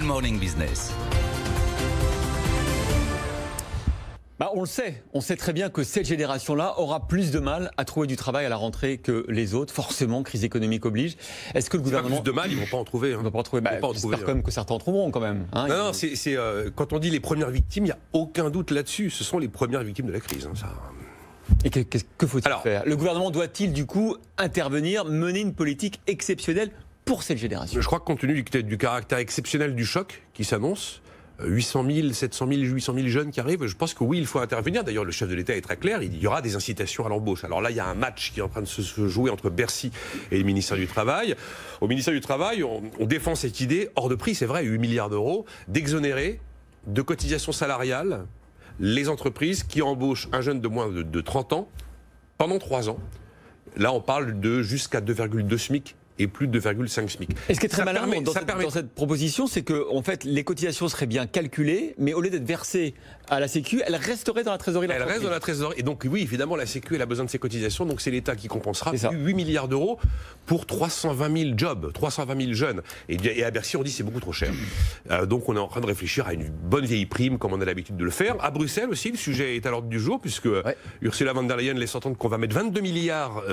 Morning Business. On sait très bien que cette génération-là aura plus de mal à trouver du travail à la rentrée que les autres. Forcément, crise économique oblige. Est-ce que le gouvernement... Pas plus de mal, ils ne vont pas en trouver. Ils vont pas en trouver. J'espère quand même que certains en trouveront quand même. Non, quand on dit les premières victimes, il n'y a aucun doute là-dessus. Ce sont les premières victimes de la crise. Ça... Et que faut-il faire? Le gouvernement doit-il du coup intervenir, mener une politique exceptionnelle pour cette génération? Je crois que compte tenu du caractère exceptionnel du choc qui s'annonce, 800 000, 700 000, 800 000 jeunes qui arrivent, je pense que oui, il faut intervenir. D'ailleurs, le chef de l'État est très clair, il y aura des incitations à l'embauche. Alors là, il y a un match qui est en train de se jouer entre Bercy et le ministère du Travail. Au ministère du Travail, on défend cette idée, hors de prix, c'est vrai, 8 milliards d'euros, d'exonérer de cotisations salariales les entreprises qui embauchent un jeune de moins de 30 ans pendant 3 ans. Là, on parle de jusqu'à 2,2 SMIC. Et plus de 2,5 SMIC. Et ce qui est très malin dans cette proposition, c'est que en fait, les cotisations seraient bien calculées, mais au lieu d'être versées à la Sécu, elles resteraient dans la trésorerie de l'entreprise. Elles restent dans la trésorerie. Et donc oui, évidemment, la Sécu, elle a besoin de ses cotisations, donc c'est l'État qui compensera 8 milliards d'euros pour 320 000 jobs, 320 000 jeunes. Et à Bercy, on dit c'est beaucoup trop cher. Donc on est en train de réfléchir à une bonne vieille prime, comme on a l'habitude de le faire. À Bruxelles aussi, le sujet est à l'ordre du jour, puisque Ursula von der Leyen laisse entendre qu'on va mettre 22 milliards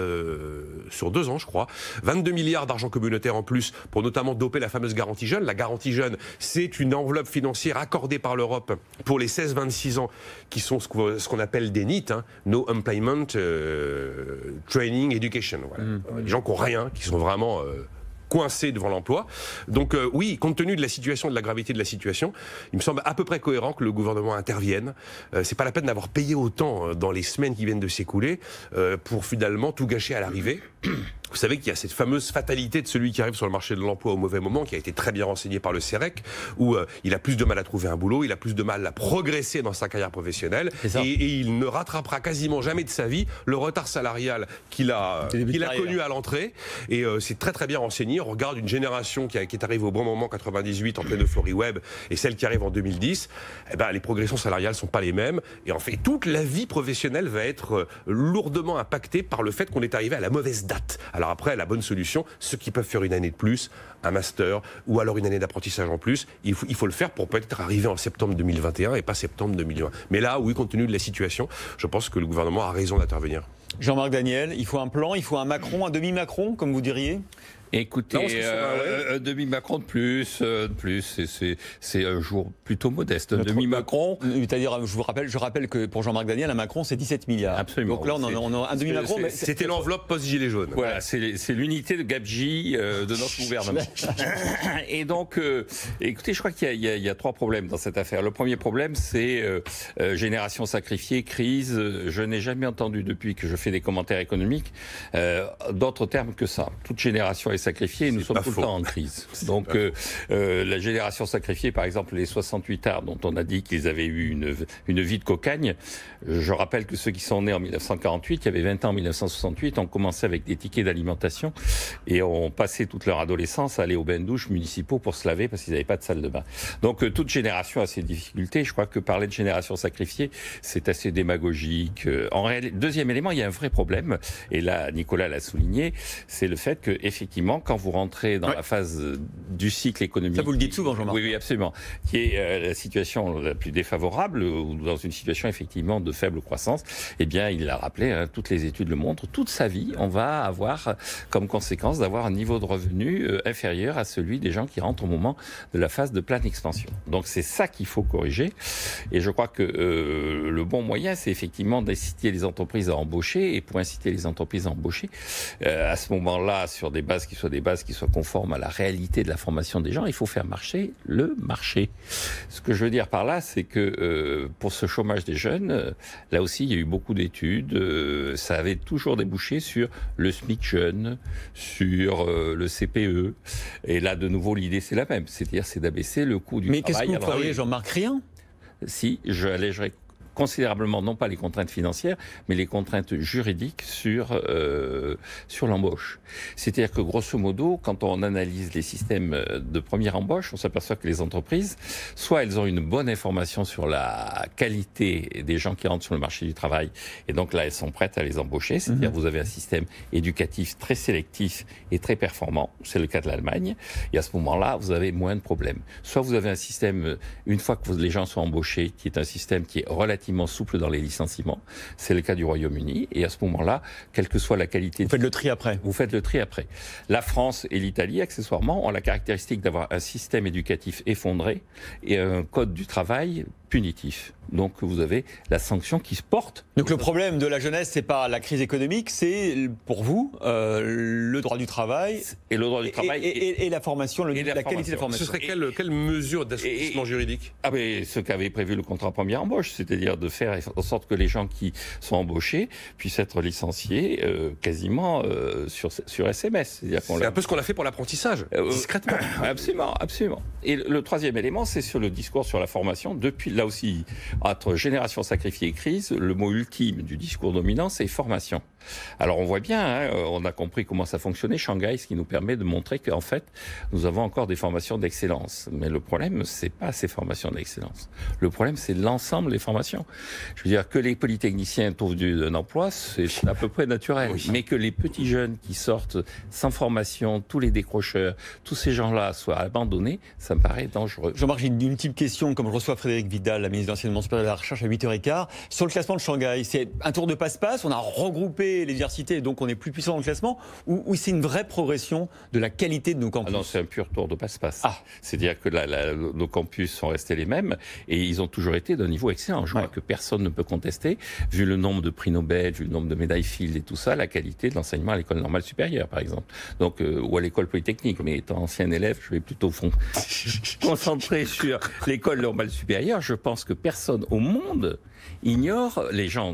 sur 2 ans, je crois. 22 milliards d'argent communautaire en plus pour notamment doper la fameuse garantie jeune. La garantie jeune, c'est une enveloppe financière accordée par l'Europe pour les 16-26 ans qui sont ce qu'on appelle des NEET, No Employment Training Education. Voilà. Les gens qui n'ont rien, qui sont vraiment coincés devant l'emploi. Donc oui, compte tenu de la situation, de la gravité de la situation, il me semble à peu près cohérent que le gouvernement intervienne. C'est pas la peine d'avoir payé autant dans les semaines qui viennent de s'écouler pour finalement tout gâcher à l'arrivée. Vous savez qu'il y a cette fameuse fatalité de celui qui arrive sur le marché de l'emploi au mauvais moment, qui a été très bien renseigné par le CEREC, où il a plus de mal à trouver un boulot, il a plus de mal à progresser dans sa carrière professionnelle, et il ne rattrapera quasiment jamais de sa vie le retard salarial qu'il a connu à l'entrée. Et c'est très très bien renseigné. On regarde une génération qui est arrivée au bon moment, 98, en pleine euphorie web, et celle qui arrive en 2010, les progressions salariales ne sont pas les mêmes. Et en fait, toute la vie professionnelle va être lourdement impactée par le fait qu'on est arrivé à la mauvaise date. Alors après, la bonne solution, ceux qui peuvent faire une année de plus, un master, ou alors une année d'apprentissage en plus, il faut le faire pour peut-être arriver en septembre 2021 et pas septembre 2020. Mais là, oui, compte tenu de la situation, je pense que le gouvernement a raison d'intervenir. Jean-Marc Daniel, il faut un plan, il faut un Macron, un demi-Macron, comme vous diriez ? Écoutez, un demi-Macron de plus, c'est un jour plutôt modeste. Un demi-Macron. C'est-à-dire, je rappelle que pour Jean-Marc Daniel, un Macron, c'est 17 milliards. Absolument. Donc là, on a un demi-Macron. C'était l'enveloppe post-gilet jaune. Voilà, c'est l'unité de gabegie de notre gouvernement. Et donc, écoutez, je crois qu'il y a 3 problèmes dans cette affaire. Le premier problème, c'est génération sacrifiée, crise. Je n'ai jamais entendu, depuis que je fais des commentaires économiques, d'autres termes que ça. Toute génération est sacrifiés et nous sommes tout le temps en crise. Donc la génération sacrifiée, par exemple les 68ards dont on a dit qu'ils avaient eu une vie de cocagne, je rappelle que ceux qui sont nés en 1948, qui avaient 20 ans en 1968, ont commencé avec des tickets d'alimentation et ont passé toute leur adolescence à aller aux bains-douches municipaux pour se laver parce qu'ils n'avaient pas de salle de bain. Donc toute génération a ses difficultés. Je crois que parler de génération sacrifiée, c'est assez démagogique. En réalité, deuxième élément, il y a un vrai problème, et là Nicolas l'a souligné, c'est le fait que effectivement, quand vous rentrez dans la phase du cycle économique... Ça, vous le dites souvent, Jean-Marc. Oui, absolument. Qui est la situation la plus défavorable, ou dans une situation effectivement de faible croissance, eh bien, il l'a rappelé, toutes les études le montrent, toute sa vie, on va avoir comme conséquence d'avoir un niveau de revenu inférieur à celui des gens qui rentrent au moment de la phase de pleine expansion. Donc, c'est ça qu'il faut corriger. Et je crois que le bon moyen, c'est effectivement d'inciter les entreprises à embaucher. Et pour inciter les entreprises à embaucher, à ce moment-là, sur des bases qui soient conformes à la réalité de la formation des gens, il faut faire marcher le marché. Ce que je veux dire par là, c'est que pour ce chômage des jeunes, là aussi, il y a eu beaucoup d'études. Ça avait toujours débouché sur le SMIC jeune, sur le CPE. Et là, de nouveau, l'idée, c'est la même. C'est-à-dire, c'est d'abaisser le coût du travail. Mais qu'est-ce que vous feriez, Jean-Marc? Rien? Si, je allégerais considérablement, non pas les contraintes financières, mais les contraintes juridiques sur l'embauche. C'est-à-dire que grosso modo, quand on analyse les systèmes de première embauche, on s'aperçoit que les entreprises, soit elles ont une bonne information sur la qualité des gens qui rentrent sur le marché du travail, et donc là elles sont prêtes à les embaucher, c'est-à-dire vous avez un système éducatif très sélectif et très performant, c'est le cas de l'Allemagne, et à ce moment-là vous avez moins de problèmes. Soit vous avez un système, une fois que les gens sont embauchés, qui est un système qui est relativement souple dans les licenciements, c'est le cas du Royaume-Uni, et à ce moment-là, quelle que soit la qualité... Vous faites le tri après. Vous faites le tri après. La France et l'Italie, accessoirement, ont la caractéristique d'avoir un système éducatif effondré et un code du travail punitif. Donc vous avez la sanction qui se porte. Donc le problème de la jeunesse, c'est pas la crise économique, c'est pour vous le droit du travail et le droit du travail et la formation, la qualité de la formation. Ce serait quelle mesure d'assouplissement juridique? Ce qu'avait prévu le contrat première embauche, c'est-à-dire de faire en sorte que les gens qui sont embauchés puissent être licenciés quasiment sur SMS. C'est un peu ce qu'on a fait pour l'apprentissage, discrètement. Absolument, absolument. Et le troisième élément, c'est sur le discours sur la formation. Depuis là aussi, entre génération sacrifiée et crise, le mot ultime du discours dominant, c'est formation. Alors on voit bien, on a compris comment ça fonctionnait, Shanghai, ce qui nous permet de montrer qu'en fait, nous avons encore des formations d'excellence. Mais le problème, c'est pas ces formations d'excellence. Le problème, c'est l'ensemble des formations. Je veux dire, que les polytechniciens trouvent un emploi, c'est à peu près naturel. Oui. Mais que les petits jeunes qui sortent sans formation, tous les décrocheurs, tous ces gens-là soient abandonnés, ça me paraît dangereux. Jean-Marc, j'ai une ultime question, comme je reçois Frédéric Vidal, la ministre de l'Enseignement supérieur et de la Recherche, à 8h15. Sur le classement de Shanghai, c'est un tour de passe-passe, on a regroupé les universités, donc on est plus puissant dans le classement, ou c'est une vraie progression de la qualité de nos campus? Non, c'est un pur tour de passe-passe. C'est-à-dire que nos campus sont restés les mêmes et ils ont toujours été d'un niveau excellent. Je crois que personne ne peut contester, vu le nombre de prix Nobel, vu le nombre de médailles Fields et tout ça, la qualité de l'enseignement à l'école normale supérieure, par exemple. Donc, ou à l'école polytechnique. Mais étant ancien élève, je vais plutôt concentrer sur l'école normale supérieure. Je pense que personne au monde ignore,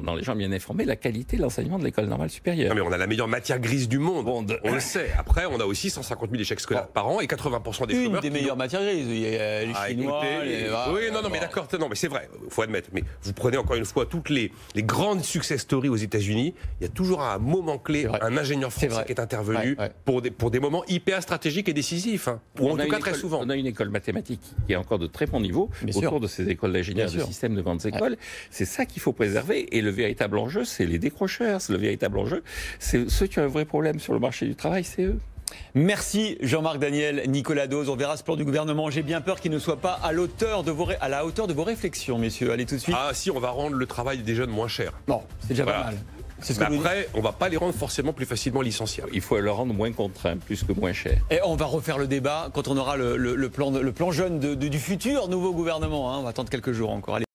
dans les gens bien informés, la qualité de l'enseignement de l'école normale supérieure. Non mais on a la meilleure matière grise du monde, on le sait. Après, on a aussi 150 000 échecs scolaires par an et 80% des chômeurs. Une des meilleures matières grises, il y a les Chinois, oui, non, mais d'accord, non, mais c'est vrai, il faut admettre. Mais vous prenez encore une fois toutes les grandes success stories aux États-Unis, il y a toujours à un moment clé un ingénieur français qui est intervenu pour des moments hyper stratégiques et décisifs, ou en tout cas très souvent. On a une école mathématique qui est encore de très bon niveau autour de ces écoles d'ingénieurs de système de grandes écoles. C'est ça qu'il faut préserver. Et le véritable enjeu, c'est les décrocheurs. Le véritable enjeu, c'est ceux qui ont un vrai problème sur le marché du travail, c'est eux. Merci Jean-Marc Daniel, Nicolas Dose. On verra ce plan du gouvernement. J'ai bien peur qu'il ne soit pas à la hauteur de vos réflexions, messieurs. Allez tout de suite. Ah si, on va rendre le travail des jeunes moins cher. Bon, c'est déjà pas mal. Mais après, on ne va pas les rendre forcément plus facilement licenciables. Il faut le rendre moins contraint, plus que moins cher. Et on va refaire le débat quand on aura le plan jeune du futur nouveau gouvernement. On va attendre quelques jours encore. Allez.